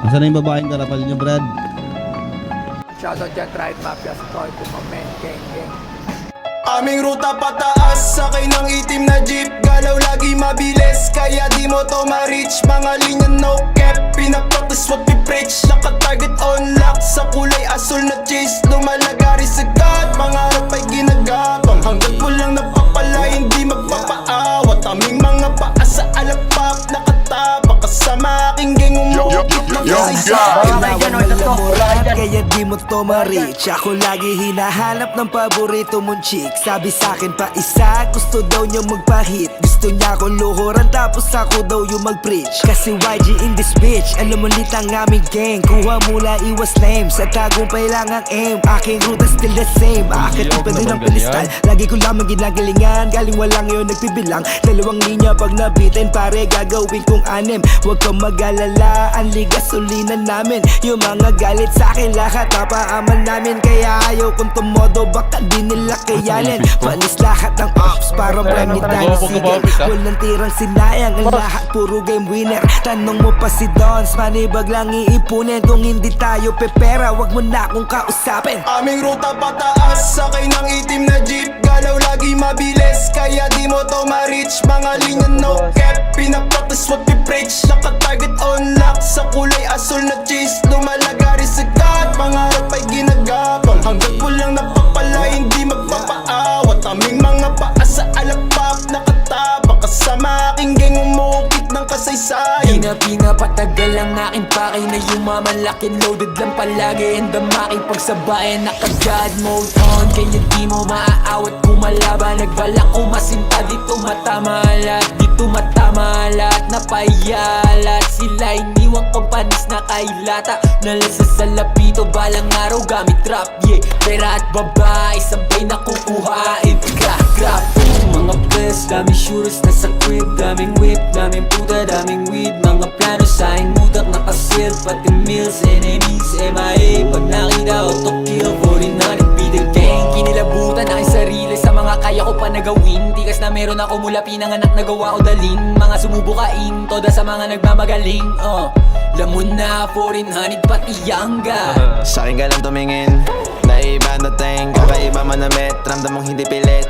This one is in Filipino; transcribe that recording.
Asan na yung babaeng karapal niyo, Brad? Shoutout dyan, Tribe Mafia, sa Toy Pumamen, gang. Aming ruta pataas, sakay ng itim na jeep. Galaw lagi mabilis, kaya di mo to ma-reach. Mga linya no cap, pinapractice what we preach. Naka-target on lock, sa kulay asul na chase. Lumalagari sa God, pangarap ay ginagapang. Hanggang po lang napapala, hindi magpapaawat. Aming mga paa sa alapak, nakatabak. Kasama aking gang umukit ng kasaysayan. Kaya di mo to ma-reach. Ako lagi hinahanap ng paborito mong chick. Sabi sa'kin pa isa, gusto daw niya magpahit. Gusto niya akong luhuran, tapos ako daw yung mag-preach. Kasi YG in this bitch, alam mo lit ang aming gang. Kuha mula iwas lame, sa tagumpay lang ang aim. Aking ruta still the same, aakit pa rin ang pilistan. Lagi ko lamang ginagalingan, galing walang yun nagbibilang. Dalawang linya pag nabitin, pare gagawin kong anim. Huwag kang mag-alala, ang gasolina namin. Yung mga galit sa'kin, lahat napaaman namin. Kaya ayaw kong tumodo, baka di nila kayanin. Panis lahat ng ops, parang prime ni Danny Sige. Walang tirang sinayang, ang lahat puro game winner. Tanong mo pa si Dons, manibag lang iipunin. Kung hindi tayo pepera, wag mo na akong kausapin. Aming ruta pataas, sakay ng itim na jeep. Galaw lagi mabilis, kaya di mo to ma-reach. Mga linya no cap, pinapractice what we preach. Naka-target on lock, sa kulay asul na chase. Lumalagari sa God, pangarap ay ginagapang. Hanggang po lang napapala, hindi magpapaawat. Aming mga paa sa alapak, nakatabak. Kasama aking gang umukit ng kasaysayan. Pinapatagal ang aking pakay na yumamalakin. Loaded lang palagi and the makipagsabayan. Naka-God mode on, kaya di mo maaawat kumalaban. Nagbalak umasinta, dito matama lahat. Dito matama lahat, napayalat. Sila iniwang kompanis na kailata. Nalasa sa lapito, balang araw gamit trap, yeah. Pera at babae, sabay na kukuhain. Grab, mga bless, daming shooters nasa crib. Daming whip, daming puta, daming weed. Mga plano sa aking mudak nakasil. Pati meals, enemies, MIA. Pag nakita auto-kill, 49 be the gang. Kinilabutan aking sarili sa mga kaya ko pa nagawin. Tikas na meron ako mula pinanganak na gawa ko dalin. Mga sumubukain, toda sa mga nagmamagaling. Lamon na, 400 pati yangga. Sa'kin ka lang tumingin, naiba na tayong kakaiba man na met. Ramdam mong hindi pilit,